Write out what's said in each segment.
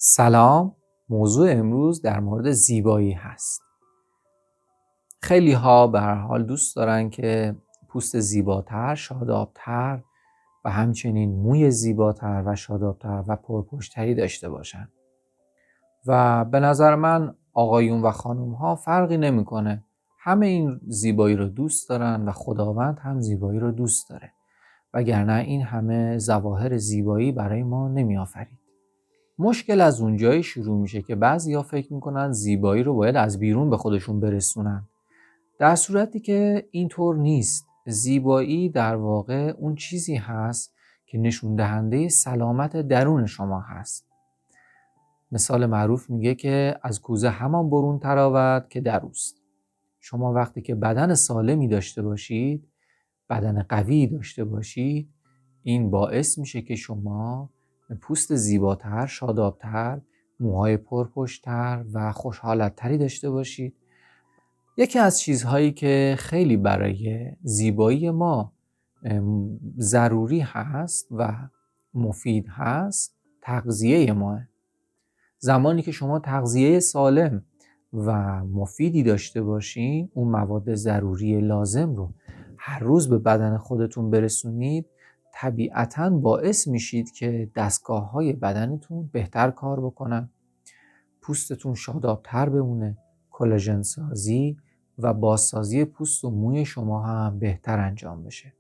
سلام. موضوع امروز در مورد زیبایی هست. خیلی ها به هر حال دوست دارن که پوست زیباتر، شادابتر و همچنین موی زیباتر و شادابتر و پرپشتری داشته باشن. و به نظر من آقایون و خانم ها فرقی نمیکنه. همه این زیبایی رو دوست دارن و خداوند هم زیبایی رو دوست داره. وگرنه این همه ظواهر زیبایی برای ما نمی آفرید. مشکل از اونجایی شروع میشه که بعضیا فکر میکنن زیبایی رو باید از بیرون به خودشون برسونن. در صورتی که اینطور نیست. زیبایی در واقع اون چیزی هست که نشون دهنده سلامت درون شما هست. مثال معروف میگه که از کوزه همان برون تراود که در اوست. شما وقتی که بدن سالمی داشته باشید، بدن قوی داشته باشید، این باعث میشه که شما پوست زیباتر، شادابتر، موهای پرپشت‌تر و خوشحالت‌تری داشته باشید. یکی از چیزهایی که خیلی برای زیبایی ما ضروری هست و مفید هست، تغذیه ماه. زمانی که شما تغذیه سالم و مفیدی داشته باشین، اون مواد ضروری لازم رو هر روز به بدن خودتون برسونید، طبیعتاً باعث میشید که دستگاه‌های بدنتون بهتر کار بکنن، پوستتون شادابتر بمونه، کلاژن سازی و بازسازی پوست و موی شما هم بهتر انجام بشه.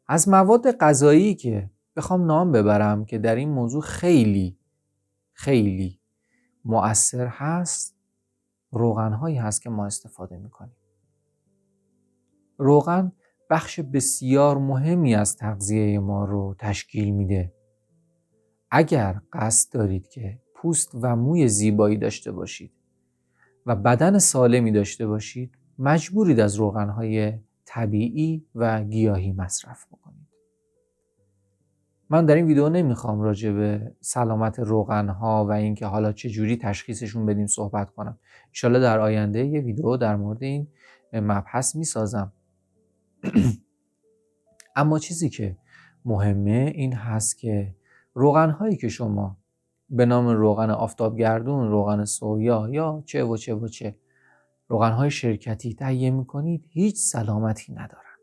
از مواد غذایی که بخوام نام ببرم که در این موضوع خیلی مؤثر هست، روغن‌هایی هست که ما استفاده می‌کنیم. روغن بخش بسیار مهمی از تغذیه ما رو تشکیل میده. اگر قصد دارید که پوست و موی زیبایی داشته باشید و بدن سالمی داشته باشید، مجبورید از روغن‌های طبیعی و گیاهی مصرف بکنید. من در این ویدیو نمیخوام راجع به سلامت روغن‌ها و اینکه حالا چجوری تشخیصشون بدیم صحبت کنم. ان شاءالله در آینده یه ویدیو در مورد این مبحث میسازم. اما چیزی که مهمه این هست که روغن‌هایی که شما به نام روغن آفتابگردون، روغن سویا یا چه روغن‌های شرکتی تهیه می‌کنید، هیچ سلامتی ندارن.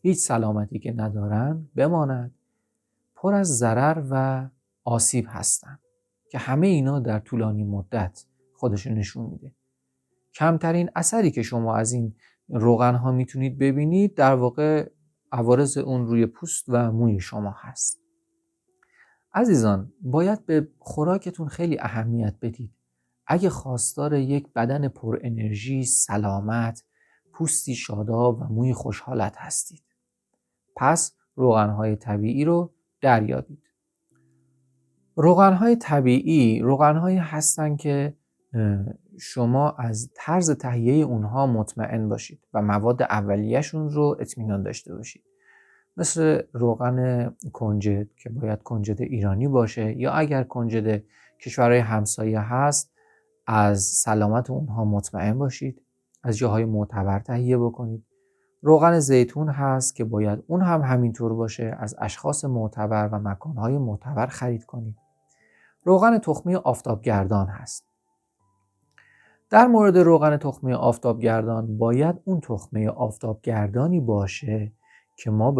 هیچ سلامتی که ندارن بماند، پر از ضرر و آسیب هستن که همه اینا در طولانی مدت خودشون نشون میده. کمترین اثری که شما از این روغن‌ها میتونید ببینید در واقع عوارض اون روی پوست و موی شما هست. عزیزان، باید به خوراکتون خیلی اهمیت بدید. اگه خواستار یک بدن پر انرژی، سلامت، پوستی شاداب و موی خوشحالت هستید، پس روغن‌های طبیعی رو دریابید. روغن‌های طبیعی روغن‌هایی هستن که شما از طرز تهیه اونها مطمئن باشید و مواد اولیه‌شون رو اطمینان داشته باشید. مثل روغن کنجد که باید کنجد ایرانی باشه، یا اگر کنجد کشورهای همسایه هست از سلامت اونها مطمئن باشید، از جاهای معتبر تهیه بکنید. روغن زیتون هست که باید اون هم همینطور باشه، از اشخاص معتبر و مکانهای معتبر خرید کنید. روغن تخمی آفتابگردان هست. در مورد روغن تخمی آفتابگردان باید اون تخمه آفتابگردانی باشه که ما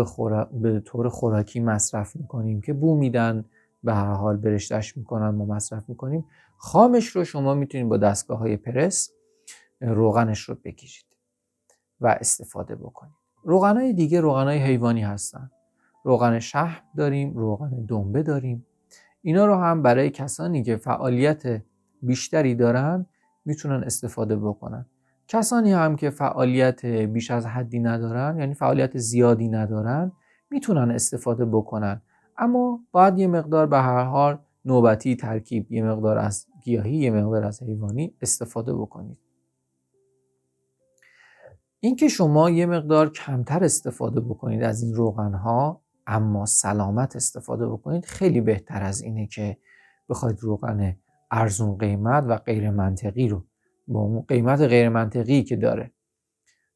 به طور خوراکی مصرف میکنیم، که بو میدن، به هر حال برشتش میکنن، ما مصرف میکنیم. خامش رو شما میتونید با دستگاه‌های پرس روغنش رو بگیرید و استفاده بکنید. روغن‌های دیگه روغن‌های حیوانی هستن. روغن شحم داریم، روغن دنبه داریم. اینا رو هم برای کسانی که فعالیت بیشتری دارن میتونن استفاده بکنن. کسانی هم که فعالیت بیش از حدی ندارن، یعنی فعالیت زیادی ندارن، میتونن استفاده بکنن. اما باید یه مقدار به هر حال نوبتی ترکیب، یه مقدار از گیاهی، یه مقدار از حیوانی استفاده بکنید. اینکه شما یه مقدار کمتر استفاده بکنید از این روغن‌ها اما سلامت استفاده بکنید، خیلی بهتر از اینه که بخواید روغن ارزون قیمت و غیر منطقی رو با اون قیمت غیر منطقی که داره،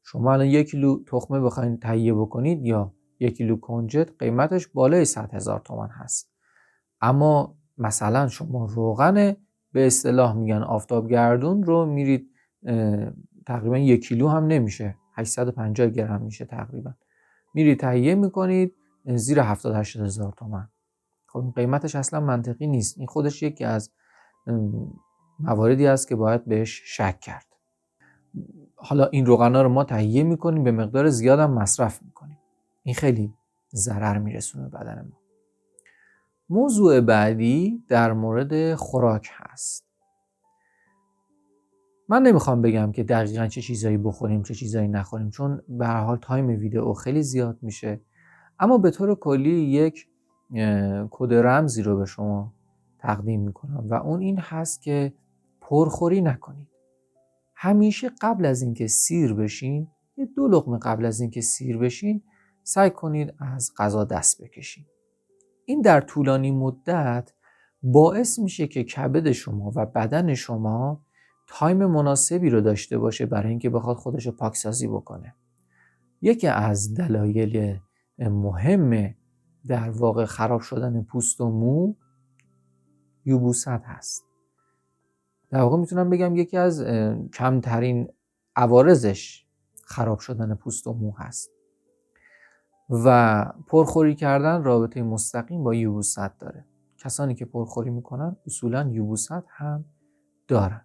شما الان 1 کیلو تخمه بخواید تهیه بکنید یا 1 کیلو کنجد قیمتش بالای 100,000 تومان هست، اما مثلا شما روغن به اصطلاح میگن آفتابگردون رو میرید، تقریبا 1 کیلو هم نمیشه، 850 گرم میشه تقریبا، میرید تهیه میکنید زیر 70-80 هزار تومان. خب قیمتش اصلا منطقی نیست. این خودش یکی از مواردی است که باید بهش شک کرد. حالا این روغنا رو ما تهیه میکنیم، به مقدار زیاد هم مصرف میکنیم. این خیلی ضرر میرسونه به بدن ما. موضوع بعدی در مورد خوراک هست. من نمیخوام بگم که دقیقاً چه چیزایی بخوریم چه چیزایی نخوریم، چون به هر حال تایم ویدیو خیلی زیاد میشه، اما به طور کلی یک کد رمزی رو به شما تقدیم میکنم و اون این هست که پرخوری نکنید. همیشه قبل از اینکه سیر بشین، 2 لقمه قبل از اینکه سیر بشین، سعی کنید از غذا دست بکشید. این در طولانی مدت باعث میشه که کبد شما و بدن شما تایم مناسبی رو داشته باشه برای اینکه بخواد خودش رو پاکسازی بکنه. یکی از دلایل مهم در واقع خراب شدن پوست و مو یبوست هست. در واقع میتونم بگم یکی از کمترین عوارضش خراب شدن پوست و مو هست و پرخوری کردن رابطه مستقیم با یبوست داره. کسانی که پرخوری میکنن اصولا یبوست هم دارن.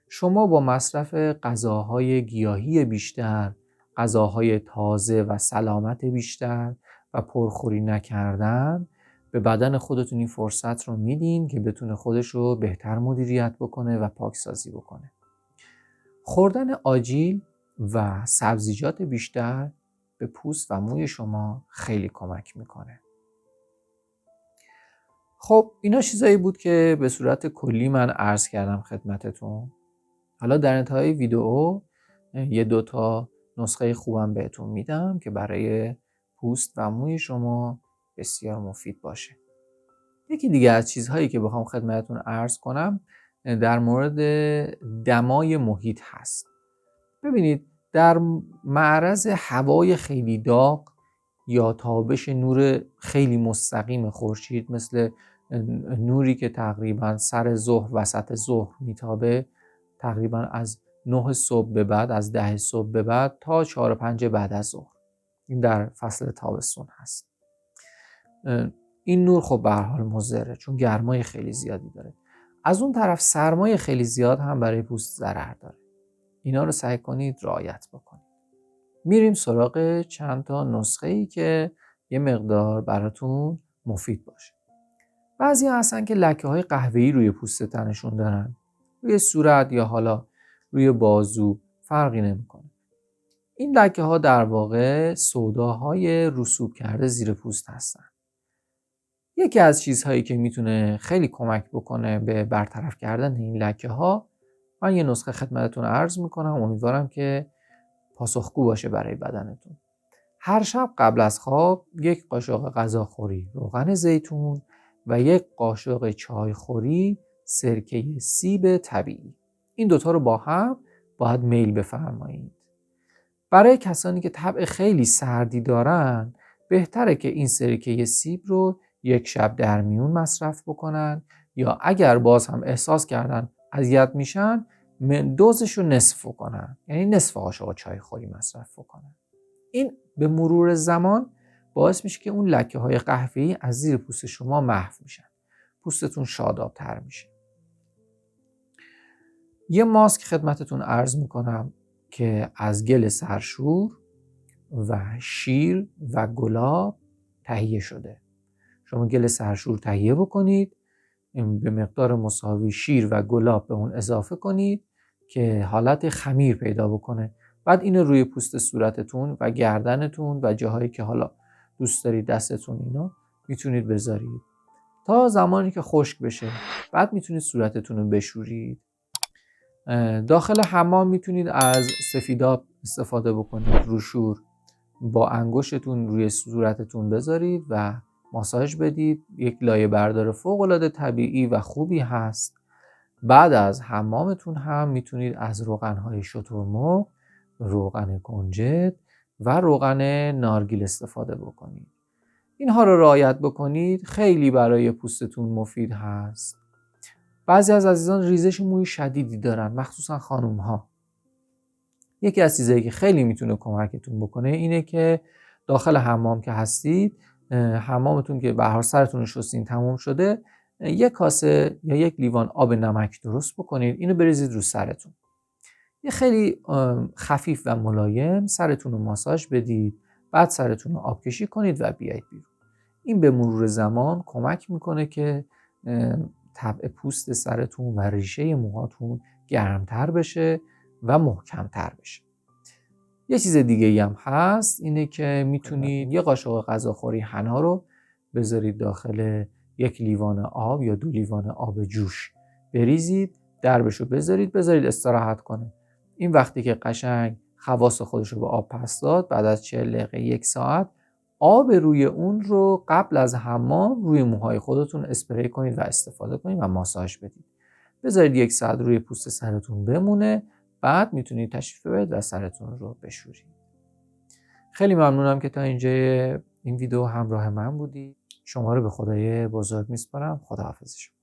شما با مصرف غذاهای گیاهی بیشتر، غذاهای تازه و سلامت بیشتر و پرخوری نکردن، به بدن خودتون این فرصت رو میدین که بتونه خودش رو بهتر مدیریت بکنه و پاکسازی بکنه. خوردن آجیل و سبزیجات بیشتر به پوست و موی شما خیلی کمک میکنه. خب اینا چیزایی بود که به صورت کلی من عرض کردم خدمتتون. حالا در انتهای ویدیو 1-2 تا نسخه خوبم بهتون میدم که برای پوست و موی شما بسیار مفید باشه. یکی دیگه از چیزهایی که بخوام خدمتتون عرض کنم در مورد دمای محیط هست. ببینید در معرض هوای خیلی داغ یا تابش نور خیلی مستقیم خورشید، مثل نوری که تقریبا سر ظهر وسط ظهر میتابه، تقریبا از 9 صبح به بعد، از 10 صبح به بعد تا 4-5 بعد از ظهر، این در فصل تابستون هست. این نور خب به هر حال مضره چون گرمای خیلی زیادی داره. از اون طرف سرمای خیلی زیاد هم برای پوست ضرر داره. اینا رو سعی کنید رعایت بکنید. میریم سراغ چند تا نسخه‌ای که یه مقدار براتون مفید باشه. بعضی هستن که لکه‌های قهوه‌ای روی پوست تنشون دارن، روی صورت یا حالا روی بازو، فرقی نمیکنه. این لکه‌ها در واقع سوداهای رسوب کرده زیر پوست هستن. یکی از چیزهایی که میتونه خیلی کمک بکنه به برطرف کردن این لکه‌ها، من یه نسخه خدمتتون عرض میکنم، امیدوارم که پاسخگو باشه برای بدنتون. هر شب قبل از خواب 1 قاشق غذاخوری روغن زیتون و 1 قاشق چایخوری سرکه سیب طبیعی، این دوتا رو با هم باید میل بفرمایید. برای کسانی که طبع خیلی سردی دارن بهتره که این سرکه سیب رو 1 شب در میون مصرف بکنن، یا اگر باز هم احساس کردن اذیت میشن دوزش رو نصف کنن، یعنی نصف قاشق چایخوری مصرف کنن. این به مرور زمان باعث میشه که اون لکه های قهوه‌ای از زیر پوست شما محو میشن، پوستتون شاداب‌تر میشه. یه ماسک خدمتتون عرض میکنم که از گل سرشور و شیر و گلاب تهیه شده. شما گل سرشور تهیه بکنید، به مقدار مساوی شیر و گلاب به اون اضافه کنید که حالت خمیر پیدا بکنه. بعد اینو روی پوست صورتتون و گردنتون و جاهایی که حالا دوست دارید دستتون اینا میتونید بذارید تا زمانی که خشک بشه. بعد میتونید صورتتون رو بشورید. داخل حمام میتونید از سفیداب استفاده بکنید. روشور با انگشتتون روی صورتتون بذارید و ماساژ بدید. یک لایه بردار فوق‌العاده طبیعی و خوبی هست. بعد از حمامتون هم میتونید از روغن‌های شترمرغ، روغن کنجد و روغن نارگیل استفاده بکنید. اینها رو رعایت بکنید، خیلی برای پوستتون مفید هست. بعضی از عزیزان ریزش موی شدیدی دارن، مخصوصا خانوم ها. یکی از چیزایی که خیلی میتونه کمکتون بکنه اینه که داخل حمام که هستید، حمامتون که به هر حال سرتون رو شستین تموم شده، یک کاسه یا یک لیوان آب نمک درست بکنید، اینو بریزید رو سرتون. یه خیلی خفیف و ملایم سرتون رو ماساژ بدید، بعد سرتون رو آبکشی کنید و بیایید بیرون. این به مرور زمان کمک میکنه که طبع پوست سرتون و ریشه موهاتون گرمتر بشه و محکمتر بشه. یه چیز دیگه هم هست، اینه که میتونید یه قاشق غذاخوری حنا رو بذارید داخل یک لیوان آب یا 2 لیوان آب جوش، بریزید، دربشو بذارید استراحت کنه. این وقتی که قشنگ خواص خودش رو به آب پس داد، بعد از 40 دقیقه 1 ساعت آب روی اون رو قبل از حمام روی موهای خودتون اسپری کنید و استفاده کنید و ماساژ بدید. بذارید 1 ساعت روی پوست سرتون بمونه، بعد میتونید تشریف ببرید و سرتون رو بشورید. خیلی ممنونم که تا اینجا این ویدیو همراه من بودید. شما رو به خدای بزرگ میسپارم. خداحافظ شما.